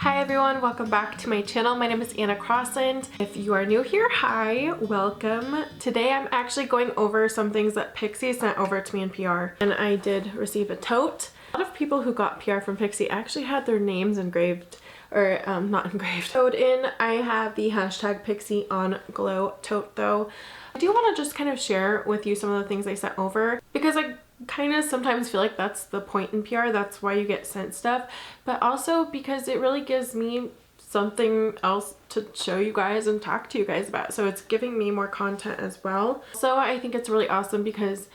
Hi everyone, welcome back to my channel. My name is Anna Crossland. If you are new here, hi, welcome. Today I'm actually going over some things that Pixi sent over to me in PR, and I did receive a tote. A lot of people who got PR from Pixi actually had their names engraved, or not engraved, sewed in. I have the hashtag Pixi on Glow tote though. I do want to just kind of share with you some of the things they sent over because I kind of sometimes feel like that's the point in PR. That's why you get sent stuff, but also because it really gives me something else to show you guys and talk to you guys about. So it's giving me more content as well. So I think it's really awesome because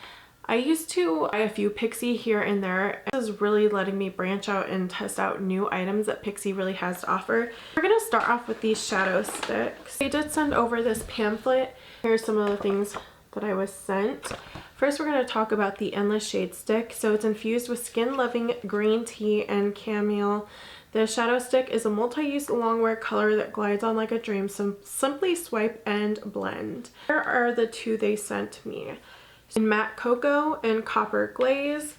I used to buy a few Pixi here and there. This is really letting me branch out and test out new items that Pixi really has to offer. We're gonna start off with these shadow sticks. They did send over this pamphlet. Here's some of the things that I was sent. First, we're going to talk about the Endless Shade Stick. So it's infused with skin-loving green tea and chamomile. The shadow stick is a multi-use longwear color that glides on like a dream. So simply swipe and blend. Here are the two they sent me. Matte Cocoa and Copper Glaze.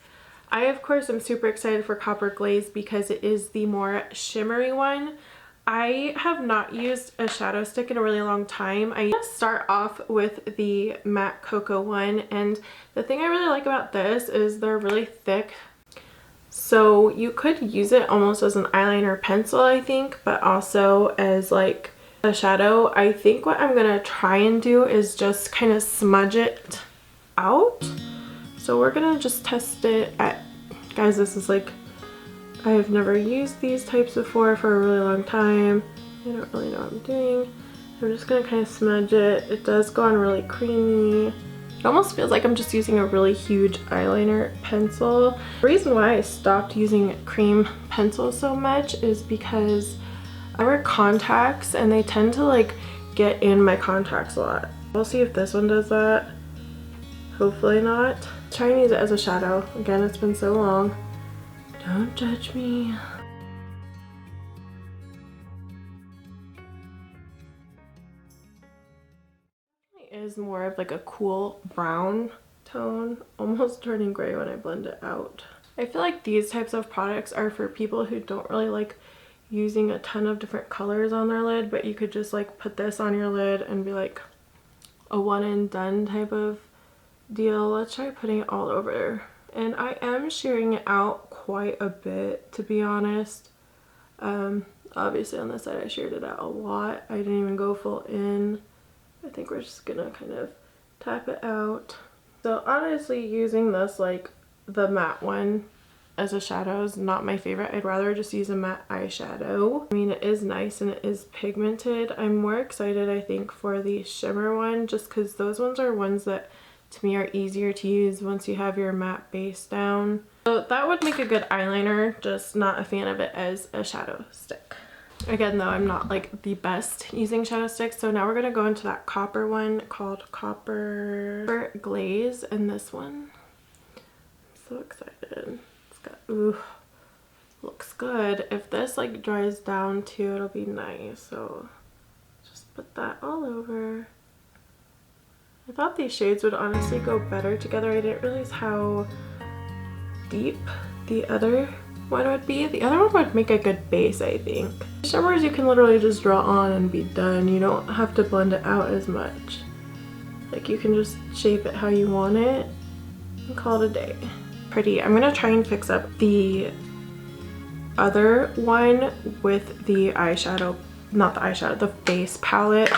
I, of course, am super excited for Copper Glaze because it is the more shimmery one. I have not used a shadow stick in a really long time. I start off with the Matte Cocoa one, and the thing I really like about this is they're really thick. So you could use it almost as an eyeliner pencil, I think, but also as like a shadow. I think what I'm gonna try and do is just kind of smudge it out. So we're gonna just test it at, guys, this is like, I have never used these types before for a really long time. I don't really know what I'm doing. I'm just gonna kind of smudge it. It does go on really creamy. It almost feels like I'm just using a really huge eyeliner pencil. The reason why I stopped using cream pencils so much is because I wear contacts and they tend to like get in my contacts a lot. We'll see if this one does that. Hopefully not. Try and use it as a shadow. Again, it's been so long. Don't judge me. It is more of like a cool brown tone, almost turning gray when I blend it out. I feel like these types of products are for people who don't really like using a ton of different colors on their lid, but you could just like put this on your lid and be like a one and done type of deal. Let's try putting it all over. And I am shearing it out quite a bit, to be honest. Obviously on this side I sheared it out a lot. I didn't even go full in. I think we're just gonna kind of tap it out. So honestly, using this, like the matte one as a shadow is not my favorite. I'd rather just use a matte eyeshadow. I mean, it is nice and it is pigmented. I'm more excited, I think, for the shimmer one, just because those ones are ones that to me are easier to use once you have your matte base down. So that would make a good eyeliner, just not a fan of it as a shadow stick. Again though, I'm not like the best using shadow sticks, so now we're gonna go into that copper one called Copper Glaze, and this one, I'm so excited. It's got, ooh, looks good. If this like dries down too, it'll be nice. So just put that all over. I thought these shades would honestly go better together. I didn't realize how deep the other one would be. The other one would make a good base, I think. Shimmers you can literally just draw on and be done. You don't have to blend it out as much. Like you can just shape it how you want it and call it a day. Pretty. I'm gonna try and fix up the other one with the eyeshadow, not the eyeshadow, the face palette.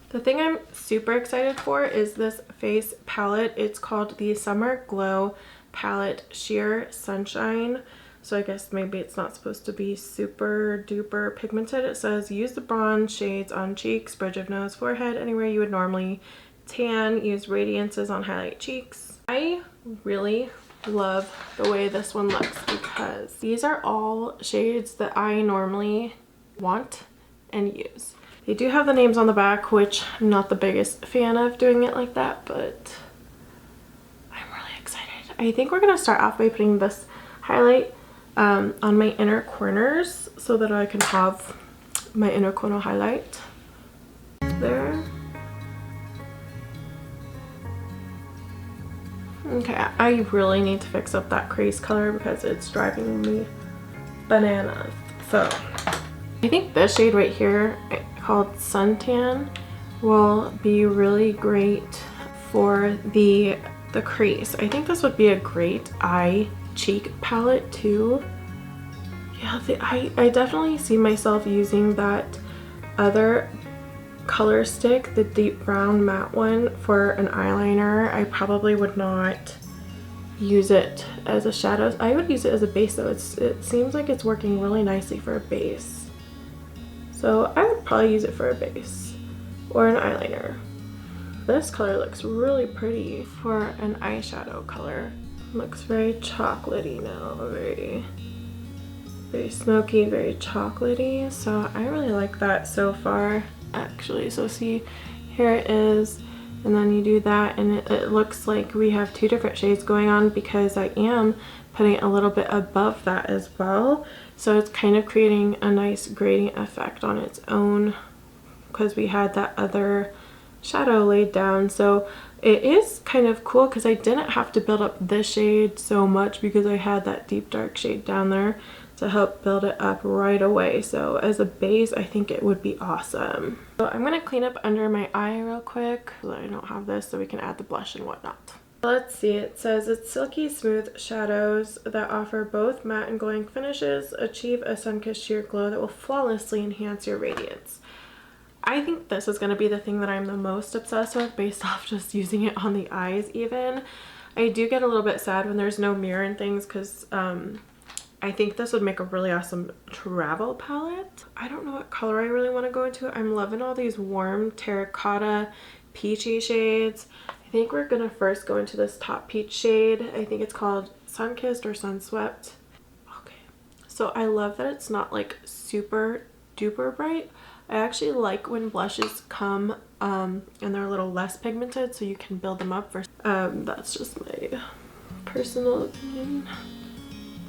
The thing I'm super excited for is this face palette. It's called the Summer Glow Palette Sheer Sunshine. So I guess maybe it's not supposed to be super duper pigmented. It says use the bronze shades on cheeks, bridge of nose, forehead, anywhere you would normally tan. Use radiances on highlight cheeks. I really love the way this one looks because these are all shades that I normally want and use. They do have the names on the back, which I'm not the biggest fan of doing it like that, but I'm really excited. I think we're gonna start off by putting this highlight on my inner corners so that I can have my inner corner highlight there. Okay, I really need to fix up that crease color because it's driving me bananas. So I think this shade right here called Suntan will be really great for the crease. I think this would be a great eye cheek palette too. Yeah, I definitely see myself using that other color stick, the deep brown matte one, for an eyeliner. I probably would not use it as a shadow. I would use it as a base though. It seems like it's working really nicely for a base. So I would probably use it for a base or an eyeliner. This color looks really pretty for an eyeshadow color. Looks very chocolatey now, very smoky, very chocolatey. So I really like that so far, actually. So see, here it is, and then you do that, and it looks like we have two different shades going on because I am putting it a little bit above that as well. So it's kind of creating a nice grading effect on its own because we had that other shadow laid down. So it is kind of cool because I didn't have to build up this shade so much because I had that deep dark shade down there to help build it up right away. So as a base, I think it would be awesome. So I'm going to clean up under my eye real quick so that I don't have this, so we can add the blush and whatnot. Let's see, it says it's silky smooth shadows that offer both matte and glowing finishes. Achieve a sun-kissed sheer glow that will flawlessly enhance your radiance. I think this is going to be the thing that I'm the most obsessed with based off just using it on the eyes even. I do get a little bit sad when there's no mirror and things because I think this would make a really awesome travel palette. I don't know what color I really want to go into. I'm loving all these warm terracotta peachy shades. I think we're going to first go into this top peach shade. I think it's called Sunkissed or Sunswept. Okay. So I love that it's not like super duper bright. I actually like when blushes come and they're a little less pigmented so you can build them up for that's just my personal opinion.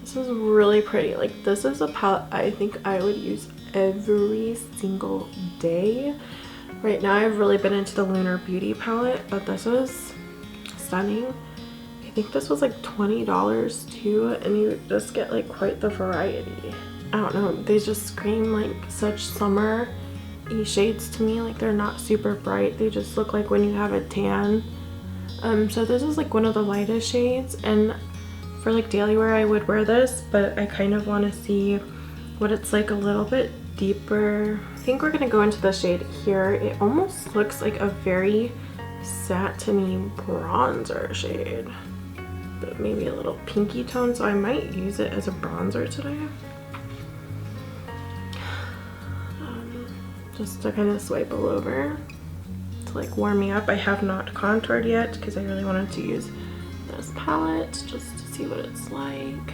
This is really pretty. Like, this is a palette I think I would use every single day. Right now I've really been into the Lunar Beauty palette, but this was stunning. I think this was like $20 too, and you just get like quite the variety. I don't know, they just scream like such summer-y shades to me. Like, they're not super bright, they just look like when you have a tan. So this is like one of the lightest shades, and for like daily wear I would wear this, but I kind of want to see what it's like a little bit deeper. I think we're gonna go into the shade here. It almost looks like a very satiny bronzer shade, but maybe a little pinky tone, so I might use it as a bronzer today. Just to kind of swipe all over to like warm me up. I have not contoured yet because I really wanted to use this palette just to see what it's like.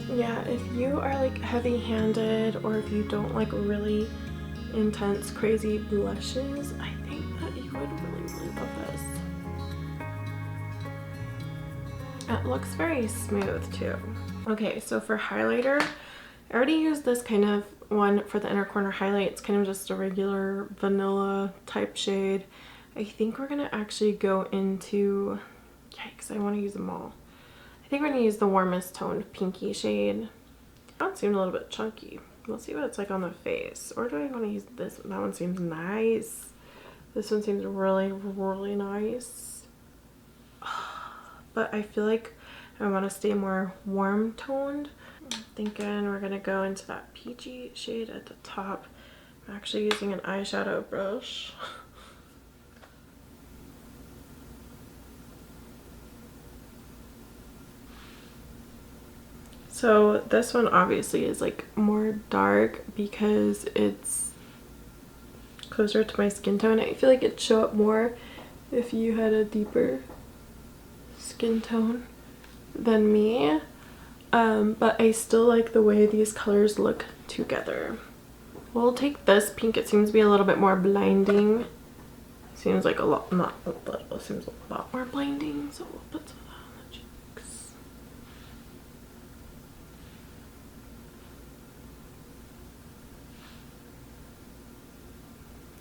Yeah, if you are like heavy-handed or if you don't like really intense crazy blushes, I think that you would really love this. It looks very smooth too. Okay, so for highlighter, I already used this kind of one for the inner corner highlight. It's kind of just a regular vanilla type shade. I think we're gonna actually go into, yikes, I want to use them all. I think we're gonna use the warmest toned pinky shade. That one seemed a little bit chunky. Let's see what it's like on the face. Or do I want to use this? That one seems nice. This one seems really, really nice. But I feel like I want to stay more warm toned. I'm thinking we're gonna go into that peachy shade at the top. I'm actually using an eyeshadow brush. So this one obviously is like more dark because it's closer to my skin tone. I feel like it'd show up more if you had a deeper skin tone than me. But I still like the way these colors look together. We'll take this pink. It seems to be a little bit more blinding. Seems like a lot, not a little, seems a lot more blinding. So we'll put some of that on the cheeks.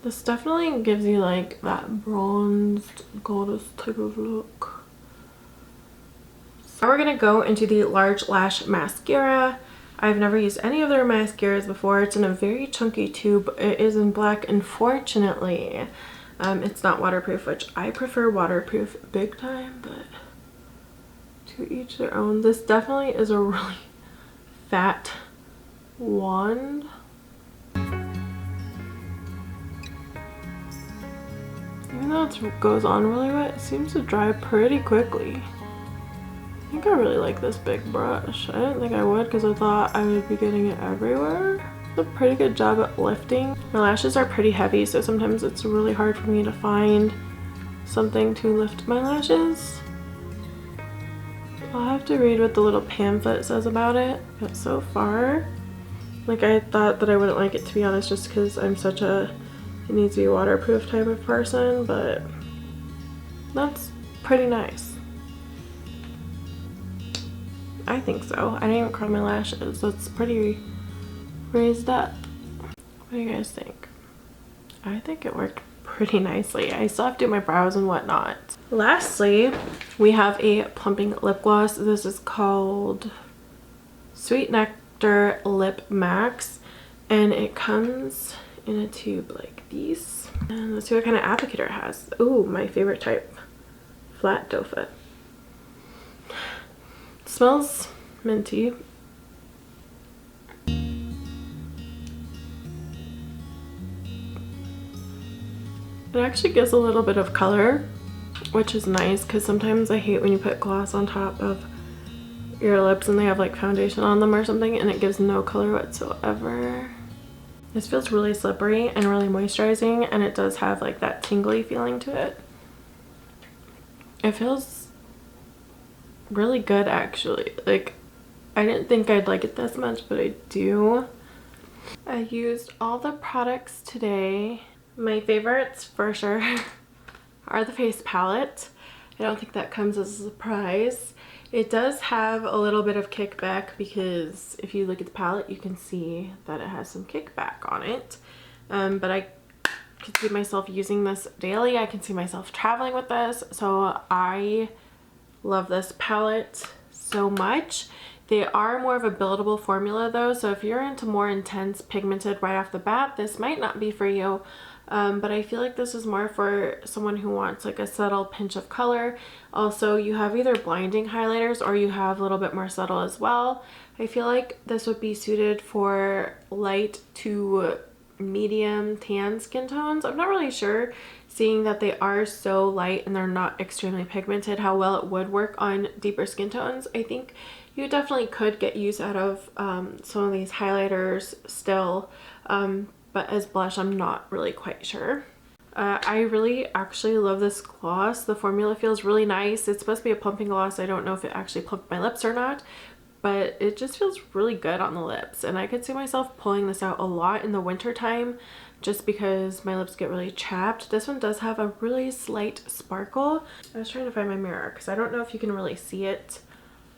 This definitely gives you like that bronzed goddess type of look. Now we're gonna go into the large lash mascara. I've never used any of their mascaras before. It's in a very chunky tube. It is in black, unfortunately. It's not waterproof, which I prefer waterproof big time, but to each their own. This definitely is a really fat wand. Even though it goes on really wet, it seems to dry pretty quickly. I think I really like this big brush. I didn't think I would because I thought I would be getting it everywhere. It's a pretty good job at lifting. My lashes are pretty heavy, so sometimes it's really hard for me to find something to lift my lashes. I'll have to read what the little pamphlet says about it, but so far, like, I thought that I wouldn't like it, to be honest, just because I'm such a it needs to be waterproof type of person, but that's pretty nice. I think so. I didn't even curl my lashes. That's pretty raised up. What do you guys think? I think it worked pretty nicely. I still have to do my brows and whatnot. Lastly, we have a plumping lip gloss. This is called Sweet Nectar Lip Max, and it comes in a tube like these. And let's see what kind of applicator it has. Ooh, my favorite type, flat doe foot. It smells minty. It actually gives a little bit of color, which is nice because sometimes I hate when you put gloss on top of your lips and they have like foundation on them or something and it gives no color whatsoever. This feels really slippery and really moisturizing, and it does have like that tingly feeling to it. It feels really good actually. Like, I didn't think I'd like it this much, but I do. I used all the products today. My favorites for sure are the face palette. I don't think that comes as a surprise. It does have a little bit of kickback because if you look at the palette, you can see that it has some kickback on it. But I can see myself using this daily. I can see myself traveling with this. So I love this palette so much. They are more of a buildable formula though. So if you're into more intense pigmented right off the bat, this might not be for you. But I feel like this is more for someone who wants like a subtle pinch of color. Also, you have either blinding highlighters or you have a little bit more subtle as well. I feel like this would be suited for light to medium tan skin tones. I'm not really sure, seeing that they are so light and they're not extremely pigmented, how well it would work on deeper skin tones. I think you definitely could get use out of some of these highlighters still. But as blush, I'm not really quite sure. I really actually love this gloss. The formula feels really nice. It's supposed to be a plumping gloss. I don't know if it actually plumped my lips or not, but it just feels really good on the lips. And I could see myself pulling this out a lot in the winter time just because my lips get really chapped. This one does have a really slight sparkle. I was trying to find my mirror because I don't know if you can really see it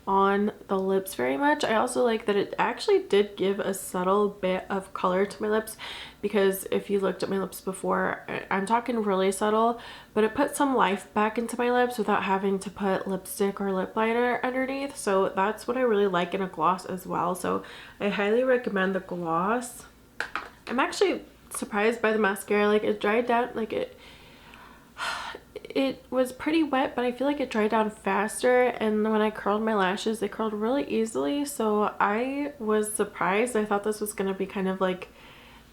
on the lips very much. I also like that it actually did give a subtle bit of color to my lips, because if you looked at my lips before, I'm talking really subtle, but it put some life back into my lips without having to put lipstick or lip liner underneath. So that's what I really like in a gloss as well. So I highly recommend the gloss. I'm actually surprised by the mascara. Like, it dried down, like it was pretty wet, but I feel like it dried down faster, and when I curled my lashes, they curled really easily. So I was surprised. I thought this was going to be kind of like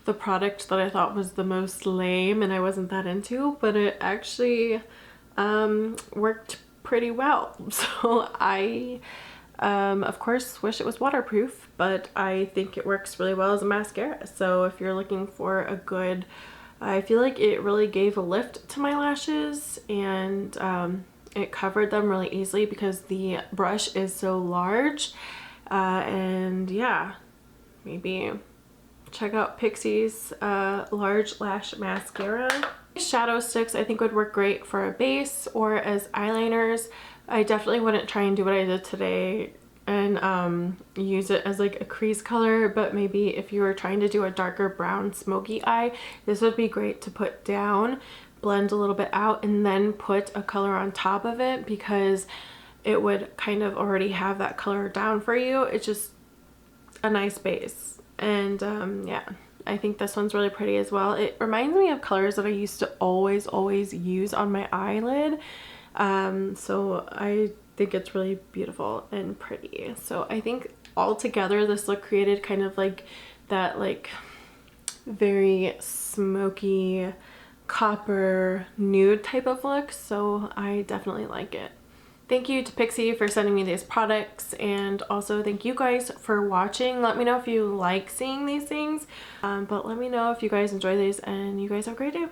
the product that I thought was the most lame and I wasn't that into, but it actually worked pretty well. So I of course wish it was waterproof, but I think it works really well as a mascara. So if you're looking for a good, I feel like it really gave a lift to my lashes, and it covered them really easily because the brush is so large. And yeah, maybe check out Pixi's large lash mascara. Shadow sticks I think would work great for a base or as eyeliners. I definitely wouldn't try and do what I did today and use it as like a crease color, but maybe if you were trying to do a darker brown smoky eye, this would be great to put down, blend a little bit out, and then put a color on top of it, because it would kind of already have that color down for you. It just, a nice base. And yeah, I think this one's really pretty as well. It reminds me of colors that I used to always use on my eyelid. So I think it's really beautiful and pretty. So I think all together this look created kind of like that like very smoky copper nude type of look. So I definitely like it. Thank you to Pixi for sending me these products, and also thank you guys for watching. Let me know if you like seeing these things, but let me know if you guys enjoy these, and you guys have a great day.